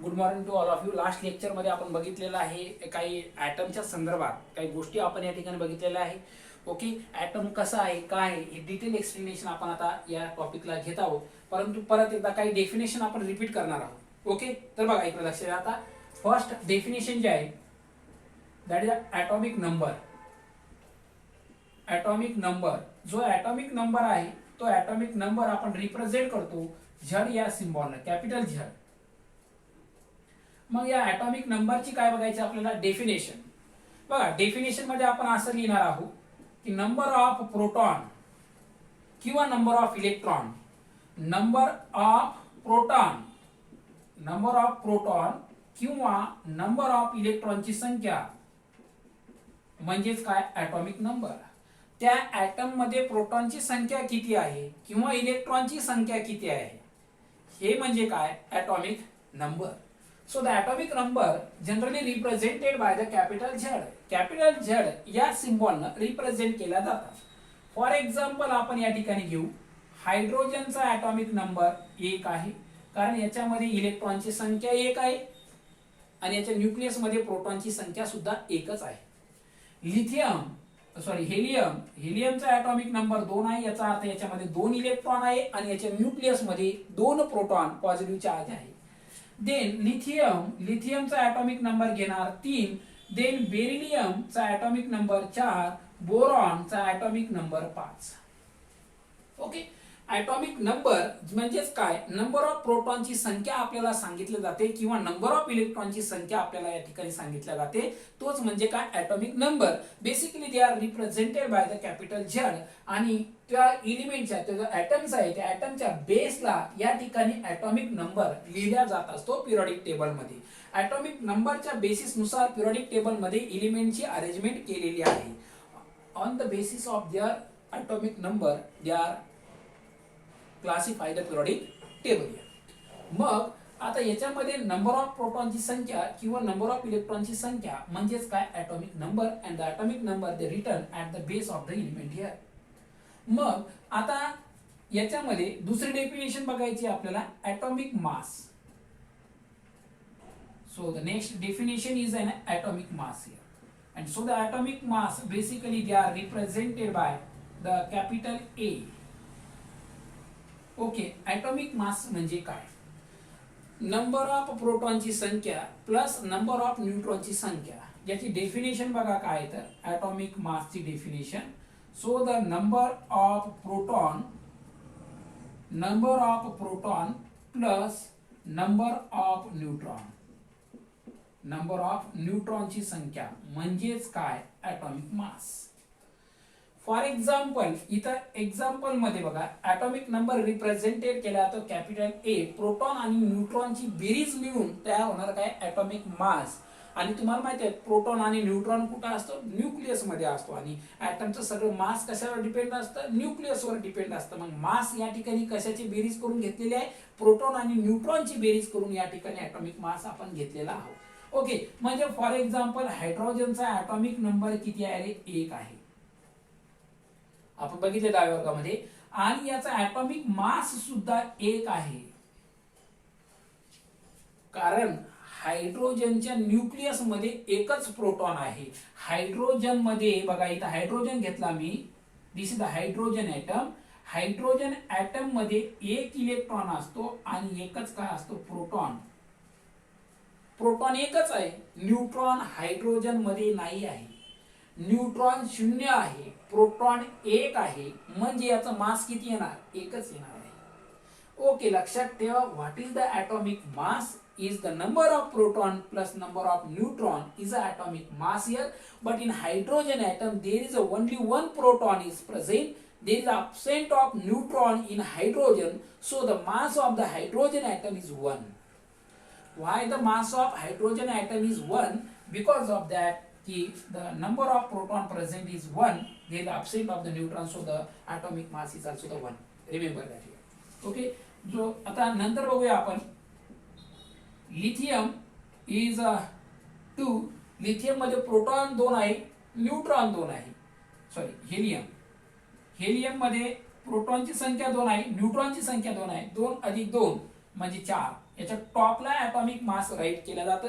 Good morning to all of you. Last लेक्चरमध्ये आपण बघितलेलं आहे काही ॲटमच्या संदर्भात काही गोष्टी आपण या ठिकाणी बघितलेल्या आहे. ओके, ॲटम कसा आहे काय आहे हे डिटेल एक्सप्लेनेशन आपण आता या टॉपिकला घेत आहोत. परंतु परत एकदा काही डेफिनेशन आपण रिपीट करणार आहोत. ओके, तर बघा इकडे लक्ष द्या. आता फर्स्ट डेफिनेशन जे आहे that is atomic number. Atomic number, जो ॲटॉमिक नंबर आहे तो ॲटॉमिक नंबर आपण रिप्रेझेंट करतो झड या सिम्बॉलने, कॅपिटल झड. मग या ॲटॉमिक नंबरची काय बघायची आपल्याला डेफिनेशन. बघा डेफिनेशन मध्ये आपण असं लिहिणार आहोत की नंबर ऑफ प्रोटॉन किंवा number of electron, number of proton, number of proton किंवा नंबर ऑफ इलेक्ट्रॉनची संख्या म्हणजेच काय ॲटॉमिक नंबर. त्या ॲटम मध्ये प्रोटॉनची संख्या किती आहे किंवा इलेक्ट्रॉनची संख्या किती आहे हे म्हणजे काय atomic number. So the atomic number generally represented by the capital Z. Capital Z या सिम्बॉलने रिप्रेझेंट केला जातात. फॉर एक्झाम्पल आपण या ठिकाणी घेऊ हायड्रोजनचा ॲटॉमिक नंबर 1 आहे, कारण याच्यामध्ये इलेक्ट्रॉनची संख्या 1 आहे आणि याच्या न्यूक्लियस मध्ये प्रोटॉनची संख्या सुद्धा 1च आहे. हेलियम, हेलियमचा ॲटॉमिक नंबर 2 आहे. याचा अर्थ याच्यामध्ये 2 इलेक्ट्रॉन आहे आणि याच्या न्यूक्लियस मध्ये 2 प्रोटॉन पॉझिटिव्ह चार्ज आहे. देन लिथियम, लिथियमचा ॲटॉमिक नंबर घेणार 3. देन बेरिलियमचा ॲटॉमिक नंबर 4. बोरॉनचा atomic number 5. Okay, atomic number म्हणजेच काय नंबर ऑफ प्रोटॉनची संख्या आपल्याला सांगितली जाते किंवा नंबर ऑफ इलेक्ट्रॉनची संख्या आपल्याला या ठिकाणी सांगितल्या जाते, तोच म्हणजे काय atomic number. Basically they are represented by the capital झड आणि त्या एलिमेंटच्या जो ॲटम्स आहे त्या ॲटमच्या बेसला या ठिकाणी ॲटॉमिक नंबर लिहिला जात असतो पिरियडिक टेबल मध्ये. ॲटॉमिक नंबरच्या बेसिसनुसार पिरियडिक टेबल मध्ये एलिमेंटची अरेंजमेंट केलेली आहे. On the basis of their atomic number they are classify the periodic table. मग आता याच्यामध्ये नंबर ऑफ प्रोटॉनची संख्या किंवा नंबर ऑफ इलेक्ट्रॉनची संख्या म्हणजेच काय atomic number and the atomic number they written at the base of the element here. मग आता याच्यामध्ये दुसरी डेफिनेशन बघायची आपल्याला atomic mass. So the next definition is an atomic mass here. And so the atomic mass basically they are represented by the capital A. Okay, atomic mass म्हणजे काय number of प्रोटॉनची संख्या plus number of न्यूट्रॉनची संख्या. याची definition बघा काय तर atomic मासची definition. So the number of proton plus number of neutron, number of न्यूट्रॉनची संख्या म्हणजेच काय ॲटॉमिक मास. फॉर एक्झाम्पल इथं एक्झाम्पल मध्ये बघा ॲटॉमिक नंबर रिप्रेझेंटेड केला तो कॅपिटल ए. प्रोटॉन आणि न्यूट्रॉनची बेरीज मिळून तयार होणार काय ॲटॉमिक मास. आणि तुम्हाला माहिती आहे प्रोटॉन आणि न्यूट्रॉन कुठं असतो न्यूक्लियस मध्ये असतो आणि ॲटमचं सगळं मास कशावर डिपेंड असतं न्यूक्लियसवर डिपेंड असतं. मग मास या ठिकाणी कशाची बेरीज करून घेतलेली आहे प्रोटॉन आणि न्यूट्रॉनची बेरीज करून या ठिकाणी ॲटॉमिक मास आपण घेतलेला आहोत. ओके, म्हणजे फॉर एक्झाम्पल हायड्रोजनचा ॲटॉमिक नंबर किती आहे 1 आहे आपण बघितले 10व्या वर्गामध्ये आणि याचा ॲटॉमिक मास सुद्धा 1 आहे. कारण हायड्रोजनच्या न्यूक्लियस मध्ये एकच प्रोटॉन आहे. हायड्रोजन मध्ये बघा इथं हायड्रोजन घेतला मी, this is the hydrogen atom. Hydrogen atom मध्ये 1 इलेक्ट्रॉन असतो आणि एकच काय असतो प्रोटॉन. प्रोटॉन एकच आहे. न्यूट्रॉन हायड्रोजन मध्ये नाही आहे. न्यूट्रॉन 0 आहे, प्रोटॉन 1 आहे, म्हणजे याचा मास किती येणार एकच येणार आहे. ओके, लक्षात ठेवा what is the atomic mass is the number of proton plus number of neutron is a atomic mass here. But in hydrogen atom there is only one proton is present, there is absent of neutron in hydrogen, so the mass of the hydrogen atom is 1. Why the mass of hydrogen atom is 1? Because of that the number of proton present is 1, there is absent of the neutron, so the atomic mass is also the 1. Remember that here. Okay, जो आता नंतर बघूया आपण lithium is 2. Lithium मध्ये proton 2 आहे, neutron 2 आहे. Helium, मध्ये प्रोटॉनची संख्या 2 आहे, न्यूट्रॉनची संख्या 2 आहे. 2 अधिक 2 म्हणजे 4. याच्या टॉपला ऍटॉमिक मास राईट केलं जातं.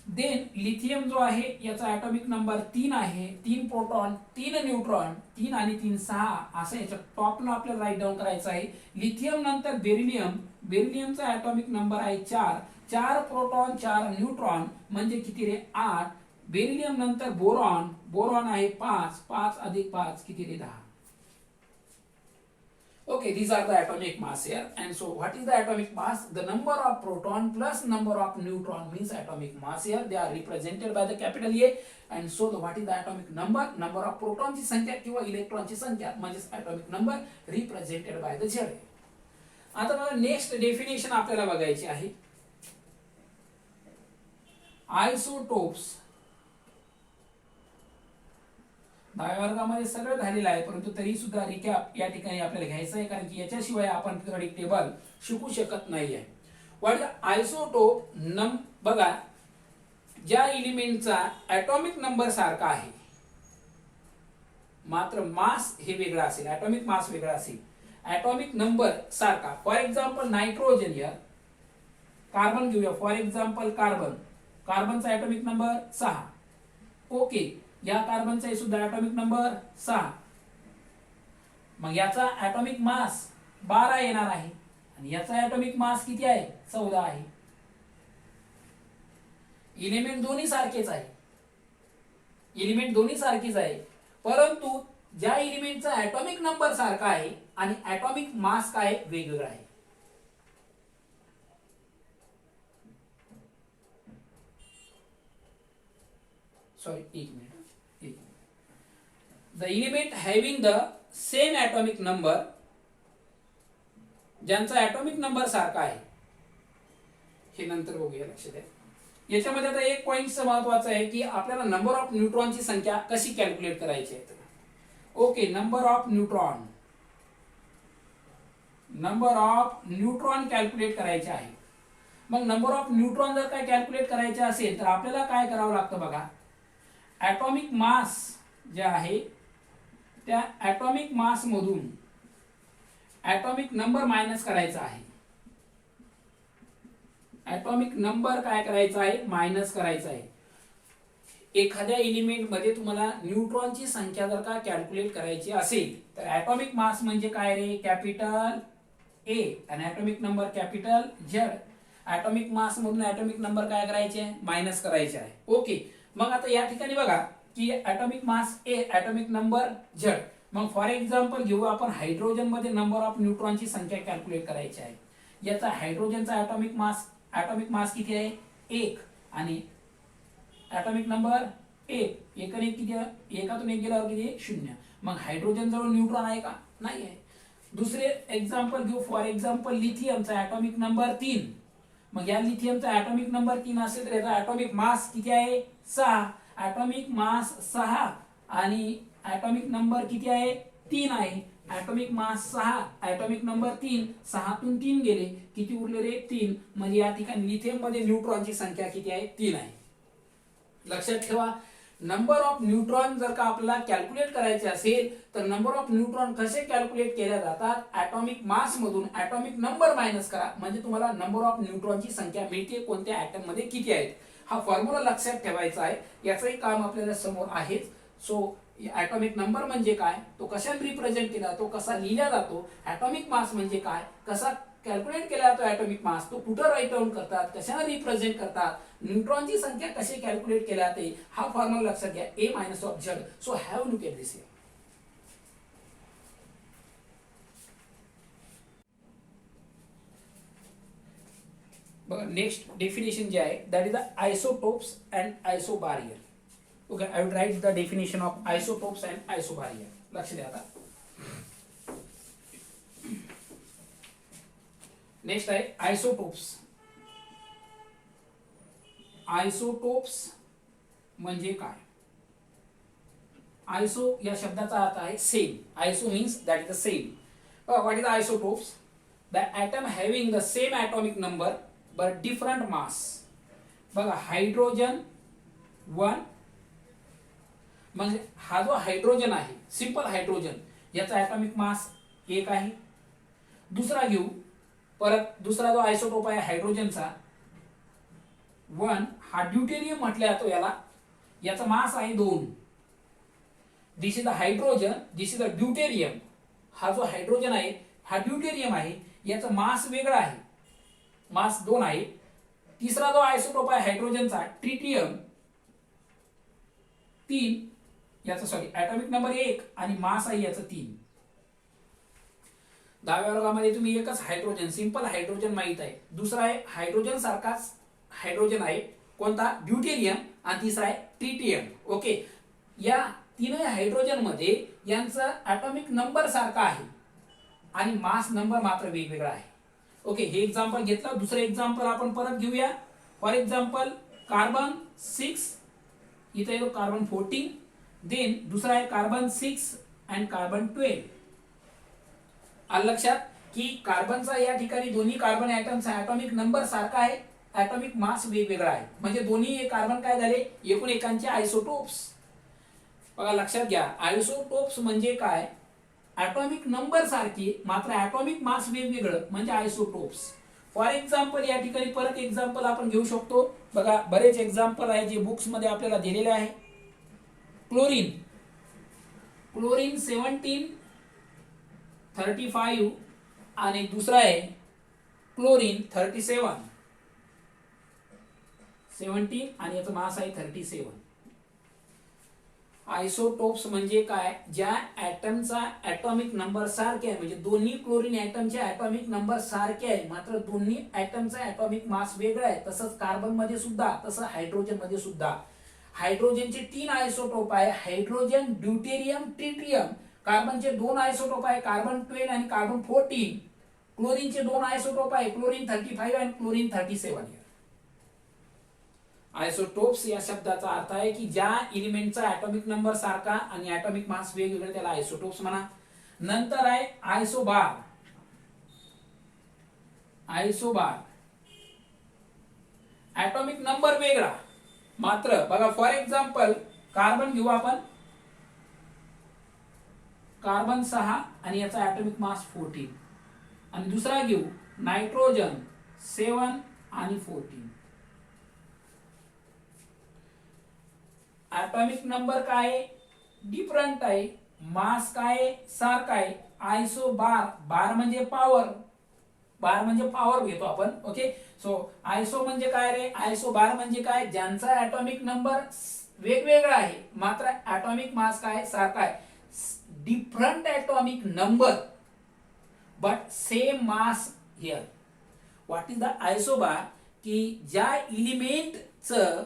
देन लिथियम जो आहे याचा ऍटॉमिक नंबर 3 आहे, 3 प्रोटॉन 3 न्यूट्रॉन, 3 आणि 3 6 असं याच्या टॉपला आपल्याला राईट डाऊन करायचं आहे. लिथियम नंतर बेरिलियम, बेरिलियमचा ऍटॉमिक नंबर आहे 4, 4 प्रोटॉन 4 न्यूट्रॉन म्हणजे किती रे 8. बेरिलियम नंतर बोरॉन, बोरॉन आहे 5, 5 अधिक 5 किती रे 10. Okay, these are the atomic mass here. And so what is the atomic mass? The number of proton plus number of neutron means atomic mass here. They are represented by the capital A. And so what is the atomic number? Number of proton ची संख्या किंवा electron ची संख्या म्हणजे atomic number represented by the Z. आता बघा next definition आपल्याला बघायची आहे. आयसोटोप्स 10 वर्गामध्ये सगळं झालेलं आहे, परंतु तरी सुद्धा रिकॅप या ठिकाणी आपल्याला घ्यायचं आहे, कारण की याच्याशिवाय आपण पिरियडिक टेबल शिकू शकत नाहीये. What is isotope? बघा, ज्या एलिमेंटचा ऍटॉमिक नंबर सारखा आहे मात्र मास हे वेगळा असेल, ऍटॉमिक मास वेगळा असेल, ऍटॉमिक नंबर सारखा. फॉर एक्झाम्पल नायट्रोजन, या कार्बन घेऊया. फॉर एक्झाम्पल कार्बन, कार्बनचा ऍटॉमिक नंबर 6. ओके, या कार्बनचा सुद्धा ऍटॉमिक नंबर 6. मग याचा ऍटॉमिक मास 12 येणार आहे आणि याचा ऍटॉमिक मास किती आहे? 14 आहे. एलिमेंट दोन्ही सारखेच आहे, एलिमेंट दोन्ही सारखीच आहे, परंतु ज्या एलिमेंटचा ऍटॉमिक नंबर सारखा आहे आणि ऍटॉमिक मास काय वेगवेगळा आहे. सॉरी, एक minute. The element having the same atomic number, ज्यांचा atomic number सारखा आहे, हे नंतर बघूया, लक्षात द्या. याच्यामध्ये आता एक पॉइंट महत्वाचा आहे की आपल्याला नंबर ऑफ न्यूट्रॉनची संख्या कशी कॅल्क्युलेट करायची आहे. Okay, number of neutron, number of neutron calculate करायचे आहे. मग नंबर ऑफ न्यूट्रॉन जर काय कॅल्क्युलेट करायचे असेल तर आपल्याला काय करावं लागतं बघा. ऍटॉमिक मास जे आहे त्या ऍटॉमिक मास मधून ऍटॉमिक नंबर मायनस करायचा आहे. ऍटॉमिक नंबर काय करायचा आहे? मायनस करायचा आहे. एखाद्या एलिमेंट मध्ये तुम्हाला न्यूट्रॉनची संख्या जर का कॅल्क्युलेट करायची असेल तर ऍटॉमिक मास म्हणजे काय रे? कॅपिटल ए आणि atomic number capital Z. Atomic mass मधून ऍटॉमिक नंबर काय करायचे? मायनस करायचे आहे. ओके, मग आता या ठिकाणी बघा की ऍटॉमिक मास ए, ऍटॉमिक नंबर झेड. मग फॉर एक्झाम्पल घेऊ आपण हायड्रोजन मध्ये नंबर ऑफ न्यूट्रॉनची संख्या कॅल्क्युलेट करायची आहे. याचा हायड्रोजनचा ऍटॉमिक मास किती आहे? 1 आणि ऍटॉमिक नंबर 1. एकाने किती? एकातून 1 गेल्यावर किती? 0. मग हायड्रोजन जवळ न्यूट्रॉन आहे का? नाही आहे. दुसरे एक्झाम्पल घेऊ. फॉर एक्झाम्पल लिथियमचा ऍटॉमिक नंबर 3. मग या लिथियमचा ऍटॉमिक नंबर 3 असेल तर याचा ऍटॉमिक मास किती आहे? 6. ऍटॉमिक मास 6 आणि ऍटॉमिक नंबर किती आहे? 3 आहे. ऍटॉमिक मास 6, ऍटॉमिक नंबर 3, 6 तून 3 गेले, किती उरले रे? 3. म्हणजे या ठिकाणी लिथियम मध्ये न्यूट्रॉनची संख्या किती आहे? 3 आहे. लक्षात ठेवा, नंबर ऑफ न्यूट्रॉन जर का आपल्याला कॅल्क्युलेट करायचे असेल तर नंबर ऑफ न्यूट्रॉन कसे कॅल्क्युलेट केले जातात? ऍटॉमिक मास मधून ऍटॉमिक नंबर मायनस करा म्हणजे तुम्हाला नंबर ऑफ न्यूट्रॉनची संख्या मिळते, कोणत्या ऍटम मध्ये किती आहेत. हा फॉर्म्युला लक्षात ठेवायचा आहे. याचंही काम आपल्याला समोर आहेच. सो ऍटॉमिक नंबर म्हणजे काय, तो कशाने रिप्रेझेंट केला जातो, कसा लिहिला जातो, ऍटॉमिक मास म्हणजे काय, कसा कॅल्क्युलेट केला जातो ऍटॉमिक मास, तो कुठं राईट डाऊन करतात, कशाने रिप्रेझेंट करतात, न्यूट्रॉनची संख्या कशी कॅल्क्युलेट केली जाते, हा फॉर्म्युला लक्षात घ्या. A minus of Z. So have look at this. बघा नेक्स्ट डेफिनेशन जे आहे that is the isotopes and isobar. Okay, I will write the definition of isotopes and isobarrier. लक्ष द्या आता. नेक्स्ट आहे आयसोटोप्स. आयसोटोप्स म्हणजे काय? आयसो या शब्दाचा अर्थ आहे same. Iso means that is the same. What is isotopes? The atom having the same atomic number but different mass. बघा हायड्रोजन 1. म्हणजे हा जो हायड्रोजन आहे, सिंपल हायड्रोजन, याचा ॲटॉमिक मास 1 आहे. दुसरा घेऊ परत दुसरा जो आयसोटोप आहे हायड्रोजनचा 1, हा ड्यूटेरियम म्हटलं जातो याला. याचा मास आहे 2. This is the hydrogen, this is the deuterium. हा जो हायड्रोजन आहे हा ड्यूटेरियम आहे, याचा मास वेगळा आहे, मास 2 आहे. तिसरा जो आयसोटोप आहे हायड्रोजनचा ट्रिटियम 3, याचा सॉरी ॲटॉमिक नंबर 1 आणि मास आहे याचा 3. 10व्या वर्गामध्ये तुम्ही एकच हायड्रोजन, सिंपल हायड्रोजन माहित आहे. दुसरा आहे हायड्रोजन सारखाच हायड्रोजन आहे, कोणता? ड्यूटेरियम. आणि तिसरा आहे ट्रिटियम. ओके, या तीनही हायड्रोजन मध्ये यांचा ॲटॉमिक नंबर सारखा आहे आणि मास नंबर मात्र वेगवेगळा आहे. ओके, हे एक्झाम्पल घेतलं. दुसरं एक्झाम्पल आपण परत घेऊया. फॉर एक्झाम्पल कार्बन 6, इथे येतो कार्बन 14. देन दुसरा आहे कार्बन 6 अँड कार्बन 12. आलं लक्षात की कार्बनचा या ठिकाणी दोन्ही कार्बन ॲटमचा ॲटॉमिक नंबर सारखा आहे, ॲटॉमिक मास वेगवेगळा आहे. म्हणजे दोन्ही कार्बन काय झाले? एकूण एकांचे आयसोटोप्स. बघा लक्षात घ्या, आयसोटोप्स म्हणजे काय? ॲटॉमिक नंबर सारखे मात्र ॲटॉमिक मास वेगवेगळं म्हणजे आयसोटोप्स. फॉर एक्झाम्पल या ठिकाणी परत एक्झाम्पल आपण घेऊ शकतो. बघा बरेच एक्झाम्पल आहे जे बुक्स मध्ये आपल्याला दिलेले आहे. क्लोरीन, क्लोरीन 1735 आणि दुसरा आहे क्लोरीन 37, 17 आणि याचा मास आहे 37. आयसोटोप्स म्हणजे काय? ज्या ॲटमचा ॲटॉमिक नंबर सारखे आहे, म्हणजे दोन्ही क्लोरीन ॲटमचे ॲटॉमिक नंबर सारखे आहे मात्र दोन्ही ॲटमचा ॲटॉमिक मास वेगळा आहे. तसंच कार्बन मध्ये सुद्धा, तसं हायड्रोजन मध्ये सुद्धा. हायड्रोजनचे 3 आयसोटोप आहे, हायड्रोजन, ड्यूटेरियम, ट्रिटियम. कार्बनचे 2 आयसोटोप आहे, कार्बन 12 आणि कार्बन 14. क्लोरीनचे 2 आयसोटोप आहे, क्लोरीन 35 आणि क्लोरीन 37. आयसोटोप्स या शब्दाचा अर्थ आहे की ज्या एलिमेंटचा ॲटॉमिक नंबर सारखा आणि ॲटॉमिक मास वेगवेगळे त्याला आयसोटोप्स म्हणा. नंतर आहे आयसोबार. आयसोबार ॲटॉमिक नंबर वेगळा मात्र, बघा फॉर एक्झाम्पल कार्बन घेऊ आपण, कार्बन 6 आणि याचा ॲटॉमिक मास 14. आणि दुसरा घेऊ नायट्रोजन 7 आणि 14. ॲटॉमिक नंबर काय आहे? डिफरंट आहे. मास काय आहे? सारखा आहे. आयसोबार, बार म्हणजे पॉवर, बार म्हणजे पॉवर घेतो आपण. ओके, सो आयसो म्हणजे काय रे? आयसोबार म्हणजे काय? ज्यांचा ॲटॉमिक नंबर वेगवेगळा आहे मात्र ॲटॉमिक मास काय? सारखा आहे. Different atomic number but same mass here. What is the isobar? की ज्या एलिमेंटचं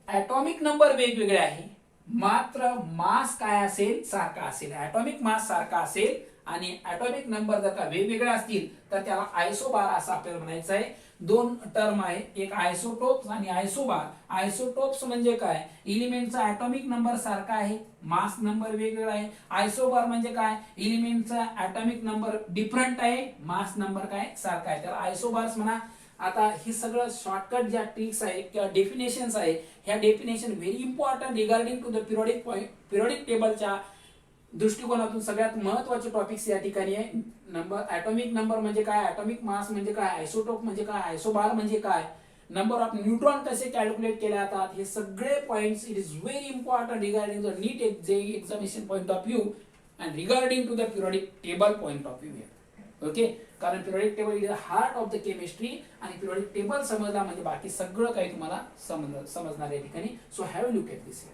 ॲटॉमिक नंबर वेगवेगळे आहे मात्र मास काय असेल? सारखा असेल. ॲटॉमिक मास सारखा असेल आणि ॲटॉमिक नंबर जर का वेगवेगळे असतील तर त्याला आयसोबार असं आपल्याला म्हणायचं आहे. 2 टर्म आहे, एक आयसोटोप्स आणि आयसोबार. आयसोटोप्स म्हणजे काय? एलिमेंटचा ॲटॉमिक नंबर सारखा आहे, मास नंबर वेगवेगळा आहे. आयसोबार म्हणजे काय? एलिमेंटचा ॲटॉमिक नंबर डिफरंट आहे, मास नंबर काय? सारखा आहे. त्याला आयसोबार्स म्हणा. आता हे सगळं शॉर्टकट ज्या ट्रिक्स आहे किंवा डेफिनेशन्स आहे, ह्या definition very important regarding to the periodic टेबलच्या दृष्टिकोनातून सगळ्यात महत्त्वाचे टॉपिक्स या ठिकाणी आहे. नंबर, ॲटॉमिक नंबर म्हणजे काय? ॲटॉमिक मास म्हणजे काय? आयसोटोप म्हणजे काय? आयसोबार म्हणजे काय? नंबर ऑफ न्यूट्रॉन कसे कॅल्क्युलेट केले जातात? हे सगळे points it is very important regarding the NEET examination point of view and regarding to the periodic table point of view. Okay, कारण periodic table is the heart of the chemistry आणि periodic table समजला म्हणजे बाकी सगळं काही तुम्हाला समजणार या ठिकाणी. So have look at this.